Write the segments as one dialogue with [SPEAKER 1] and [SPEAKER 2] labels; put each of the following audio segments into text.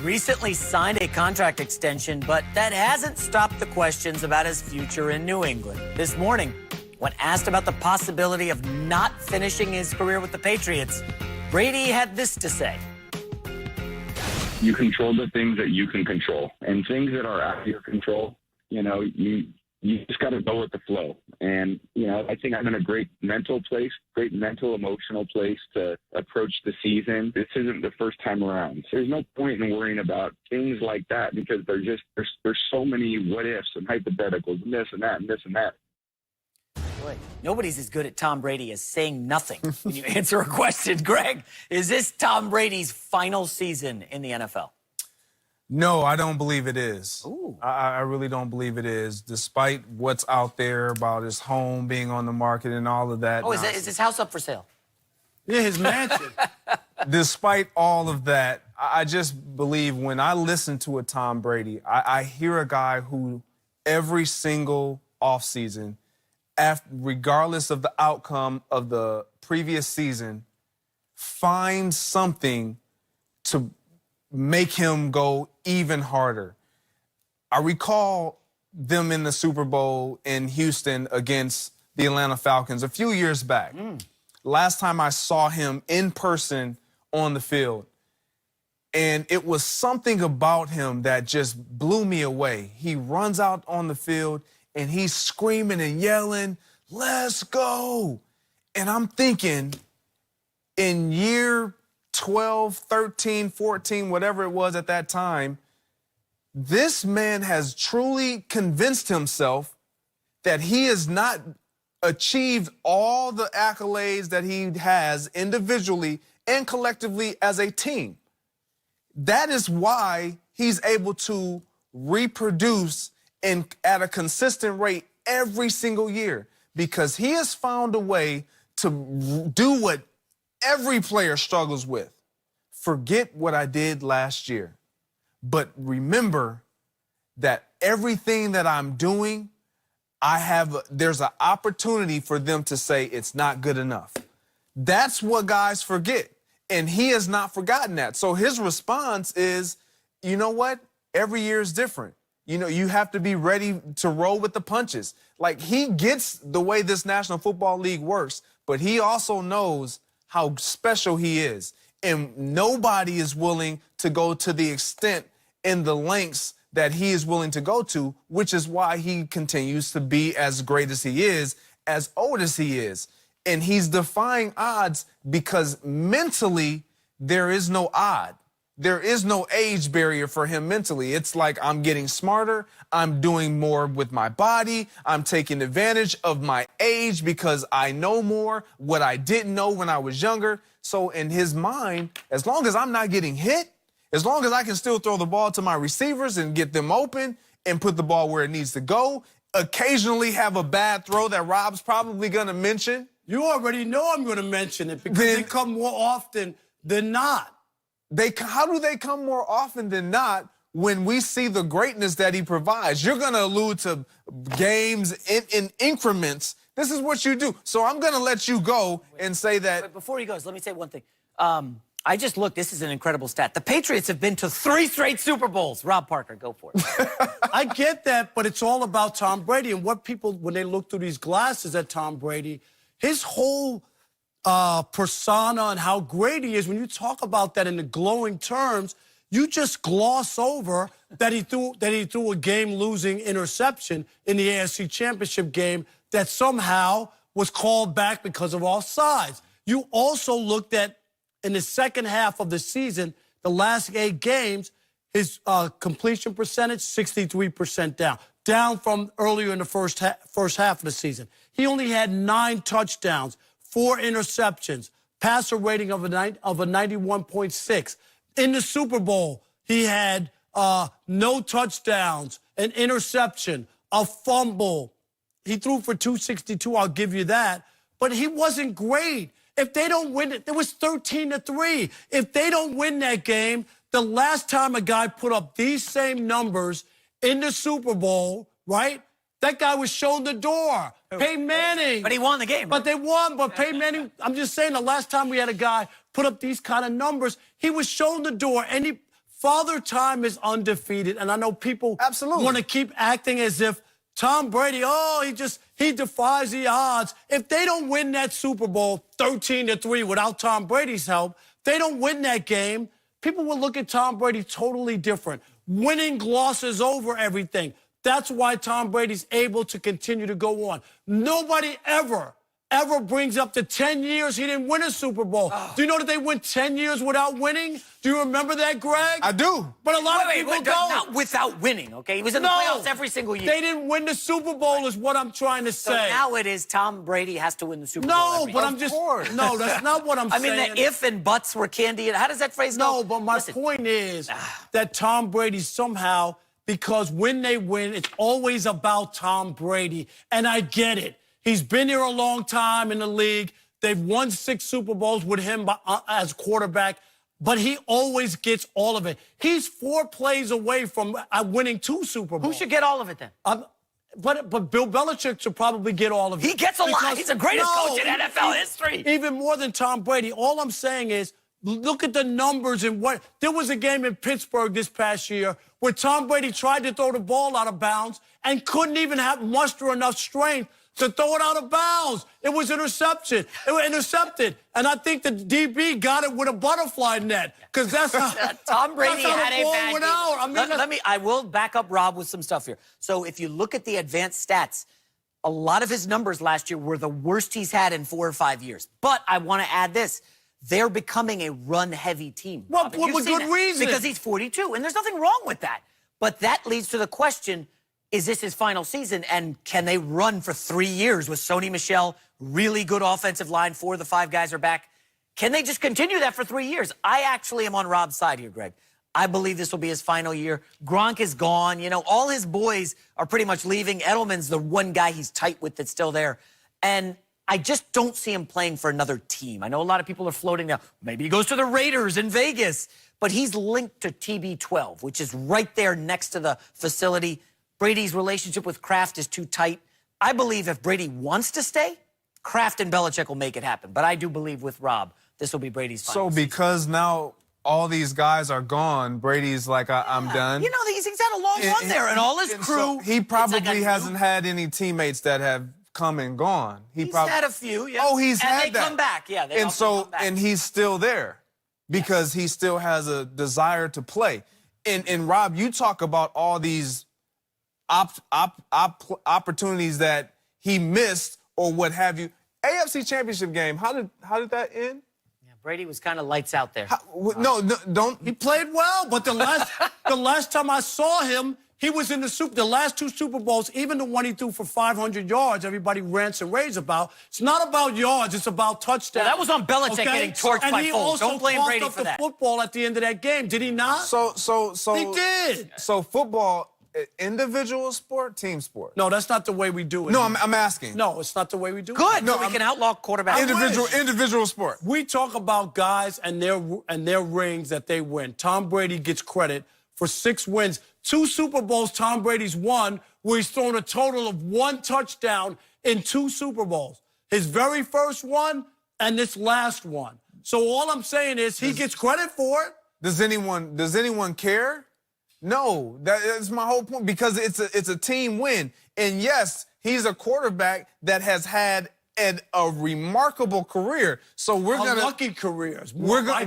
[SPEAKER 1] recently signed a contract extension, but that hasn't stopped the questions about his future in New England. This morning, when asked about the possibility of not finishing his career with the Patriots, Brady had this to say.
[SPEAKER 2] You control the things that you can control, and things that are out of your control, you just got to go with the flow. And, I think I'm in a great mental, emotional place to approach the season. This isn't the first time around. There's no point in worrying about things like that because there's so many what ifs and hypotheticals and this and that and this and that.
[SPEAKER 1] Boy, nobody's as good at Tom Brady as saying nothing when you answer a question. Greg, is this Tom Brady's final season in the NFL?
[SPEAKER 3] No, I don't believe it is.
[SPEAKER 1] Ooh.
[SPEAKER 3] I really don't believe it is, despite what's out there about his home being on the market and all of that.
[SPEAKER 1] Oh, is his house up for sale?
[SPEAKER 4] Yeah, his mansion.
[SPEAKER 3] Despite all of that, I just believe when I listen to a Tom Brady, I hear a guy who every single offseason, regardless of the outcome of the previous season, finds something to make him go even harder. I recall them in the Super Bowl in Houston against the Atlanta Falcons a few years back. Last time I saw him in person on the field. And it was something about him that just blew me away. He runs out on the field and he's screaming and yelling, "Let's go." And I'm thinking, in year 12, 13, 14, whatever it was at that time, this man has truly convinced himself that he has not achieved all the accolades that he has individually and collectively as a team. That is why he's able to reproduce at a consistent rate every single year, because he has found a way to do what every player struggles with. Forget what I did last year, but remember that everything that I'm doing, there's an opportunity for them to say it's not good enough. That's what guys forget, and he has not forgotten that. So his response is, you know what? Every year is different. You have to be ready to roll with the punches. Like, he gets the way this National Football League works, but he also knows how special he is. And nobody is willing to go to the extent and the lengths that he is willing to go to, which is why he continues to be as great as he is, as old as he is. And he's defying odds because mentally there is no odd. There is no age barrier for him mentally. It's like, I'm getting smarter. I'm doing more with my body. I'm taking advantage of my age because I know more, what I didn't know when I was younger. So in his mind, as long as I'm not getting hit, as long as I can still throw the ball to my receivers and get them open and put the ball where it needs to go, occasionally have a bad throw that Rob's probably going to mention.
[SPEAKER 4] You already know I'm going to mention it because they come more often than not.
[SPEAKER 3] How do they come more often than not when we see the greatness that he provides? You're going to allude to games in increments. This is what you do. So I'm going to let you go and say that.
[SPEAKER 1] But before he goes, let me say one thing. I just looked. This is an incredible stat. The Patriots have been to 3 straight Super Bowls. Rob Parker, go for it.
[SPEAKER 4] I get that, but it's all about Tom Brady. And what people, when they look through these glasses at Tom Brady, his whole persona and how great he is, when you talk about that in the glowing terms, you just gloss over that he threw a game-losing interception in the AFC Championship game that somehow was called back because of offsides. You also looked at, in the second half of the season, the last 8 games, his completion percentage, 63% down from earlier in the first half of the season. He only had 9 touchdowns, 4 interceptions, passer rating of a 91.6. In the Super Bowl, he had no touchdowns, an interception, a fumble. He threw for 262, I'll give you that. But he wasn't great. If they don't win it, it was 13-3. If they don't win that game, the last time a guy put up these same numbers in the Super Bowl, right? That guy was shown the door. Peyton Manning.
[SPEAKER 1] But he won the game.
[SPEAKER 4] But they won. But Peyton Manning, I'm just saying, the last time we had a guy put up these kind of numbers, he was shown the door. Father Time is undefeated, and I know people
[SPEAKER 3] Absolutely
[SPEAKER 4] want to keep acting as if Tom Brady, he defies the odds. If they don't win that Super Bowl 13-3 without Tom Brady's help, they don't win that game, people will look at Tom Brady totally different. Winning glosses over everything. That's why Tom Brady's able to continue to go on. Nobody ever brings up the 10 years he didn't win a Super Bowl.
[SPEAKER 1] Oh.
[SPEAKER 4] Do you know that they went 10 years without winning? Do you remember that, Greg?
[SPEAKER 3] I do.
[SPEAKER 4] But a lot of people don't.
[SPEAKER 1] Not without winning, okay? He was in the playoffs every single year.
[SPEAKER 4] They didn't win the Super Bowl is what I'm trying to say.
[SPEAKER 1] So now it is Tom Brady has to win the Super Bowl.
[SPEAKER 4] No,
[SPEAKER 1] every
[SPEAKER 4] but
[SPEAKER 1] year.
[SPEAKER 4] I'm just... No, that's not what I'm
[SPEAKER 1] I
[SPEAKER 4] saying.
[SPEAKER 1] mean, the if and buts were candy. How does that phrase go?
[SPEAKER 4] No, but my point is that Tom Brady somehow, because when they win, it's always about Tom Brady. And I get it. He's been here a long time in the league. They've won 6 Super Bowls with him as quarterback, but he always gets all of it. He's 4 plays away from winning 2 Super Bowls.
[SPEAKER 1] Who should get all of it then?
[SPEAKER 4] But Bill Belichick should probably get all of it.
[SPEAKER 1] He gets a lot. He's the greatest coach in NFL history.
[SPEAKER 4] Even more than Tom Brady. All I'm saying is, look at the numbers and what... There was a game in Pittsburgh this past year where Tom Brady tried to throw the ball out of bounds and couldn't even muster enough strength to throw it out of bounds. It was intercepted. It was intercepted. And I think the DB got it with a butterfly net. Because that's how
[SPEAKER 1] Tom Brady
[SPEAKER 4] that's how
[SPEAKER 1] had
[SPEAKER 4] the
[SPEAKER 1] a
[SPEAKER 4] ball
[SPEAKER 1] bad
[SPEAKER 4] went
[SPEAKER 1] game.
[SPEAKER 4] out.
[SPEAKER 1] I will back up Rob with some stuff here. So if you look at the advanced stats, a lot of his numbers last year were the worst he's had in 4 or 5 years. But I want to add this. They're becoming a run-heavy team.
[SPEAKER 4] Well,
[SPEAKER 1] Rob,
[SPEAKER 4] with good reason.
[SPEAKER 1] Because he's 42, and there's nothing wrong with that. But that leads to the question, is this his final season, and can they run for 3 years with Sony Michel, really good offensive line, 4 of the 5 guys are back? Can they just continue that for 3 years? I actually am on Rob's side here, Greg. I believe this will be his final year. Gronk is gone. You know, all his boys are pretty much leaving. Edelman's the one guy he's tight with that's still there. And I just don't see him playing for another team. I know a lot of people are floating now. Maybe he goes to the Raiders in Vegas. But he's linked to TB12, which is right there next to the facility. Brady's relationship with Kraft is too tight. I believe if Brady wants to stay, Kraft and Belichick will make it happen. But I do believe with Rob, this will be Brady's final season.
[SPEAKER 3] because now all these guys are gone, Brady's like, I'm done.
[SPEAKER 1] You know, he's had a long run there, and all his crew.
[SPEAKER 3] So he probably hasn't had any teammates that have come and gone.
[SPEAKER 1] He's had a few, yeah.
[SPEAKER 3] Oh, he's had that.
[SPEAKER 1] And they come back, yeah. They come back.
[SPEAKER 3] And he's still there because he still has a desire to play. And Rob, you talk about all these opportunities that he missed or what have you. AFC Championship game, how did that end?
[SPEAKER 1] Yeah, Brady was kind of lights out there.
[SPEAKER 3] No, don't.
[SPEAKER 4] He played well, but the last time I saw him, he was in the last 2 Super Bowls, even the one he threw for 500 yards, everybody rants and raves about. It's not about yards, it's about touchdowns.
[SPEAKER 1] Well, that was on Belichick getting torched by Foles. Don't blame Brady for that.
[SPEAKER 4] And he also tossed up the football at the end of that game, did he not?
[SPEAKER 3] So
[SPEAKER 4] he did.
[SPEAKER 3] So football, individual sport, team sport?
[SPEAKER 4] No, that's not the way we do it.
[SPEAKER 3] No, I'm asking.
[SPEAKER 4] No, it's not the way we do it.
[SPEAKER 1] Good. No, we can outlaw quarterbacks.
[SPEAKER 3] Individual sport.
[SPEAKER 4] We talk about guys and their rings that they win. Tom Brady gets credit for 6 wins. 2 Super Bowls Tom Brady's won, where he's thrown a total of 1 touchdown in 2 Super Bowls. His very first one and this last one. So all I'm saying is he gets credit for it.
[SPEAKER 3] Does anyone care? No, that's my whole point, because it's a team win. And yes, he's a quarterback that has had a remarkable career. So we're gonna
[SPEAKER 4] lucky careers.
[SPEAKER 3] We're gonna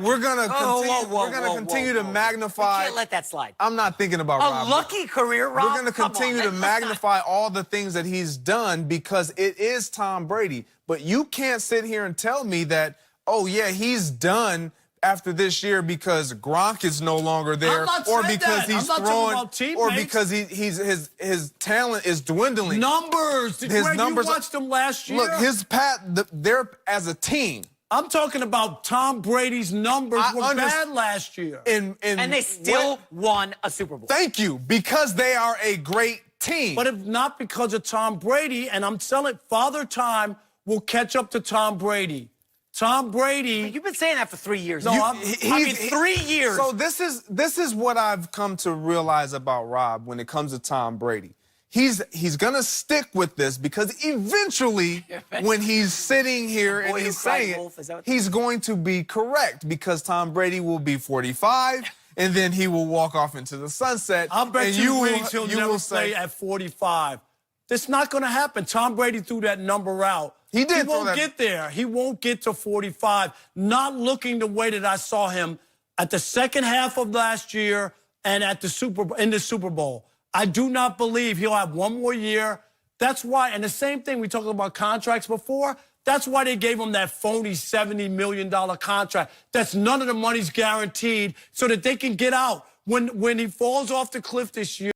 [SPEAKER 3] continue to magnify.
[SPEAKER 1] You can't let that slide.
[SPEAKER 3] I'm not thinking about Rob.
[SPEAKER 1] A lucky career, Rob.
[SPEAKER 3] We're gonna continue to magnify all the things that he's done because it is Tom Brady. But you can't sit here and tell me that, oh yeah, he's done after this year because Gronk is no longer there, or because he's throwing, or because his talent is dwindling.
[SPEAKER 4] Numbers.
[SPEAKER 3] His numbers.
[SPEAKER 4] You watched them last year.
[SPEAKER 3] Look, they're as a team.
[SPEAKER 4] I'm talking about Tom Brady's numbers were bad last year.
[SPEAKER 1] And they still won a Super Bowl.
[SPEAKER 3] Thank you, because they are a great team.
[SPEAKER 4] But if not because of Tom Brady, and I'm telling Father Time will catch up to Tom Brady. Tom Brady.
[SPEAKER 1] You've been saying that for 3 years.
[SPEAKER 4] No,
[SPEAKER 1] I mean, 3 years.
[SPEAKER 3] So this is what I've come to realize about Rob when it comes to Tom Brady. He's gonna stick with this because eventually, when he's sitting here and he's saying it, he's going to be correct because Tom Brady will be 45 and then he will walk off into the sunset.
[SPEAKER 4] I'll bet
[SPEAKER 3] and
[SPEAKER 4] you rings he'll
[SPEAKER 3] you
[SPEAKER 4] never
[SPEAKER 3] will
[SPEAKER 4] play
[SPEAKER 3] say,
[SPEAKER 4] at 45. That's not going to happen. Tom Brady threw that number out.
[SPEAKER 3] He did.
[SPEAKER 4] He won't get there. He won't get to 45. Not looking the way that I saw him at the second half of last year and at the Super Bowl. I do not believe he'll have one more year. That's why, and the same thing we talked about contracts before. That's why they gave him that phony $70 million contract. That's none of the money's guaranteed so that they can get out. When he falls off the cliff this year,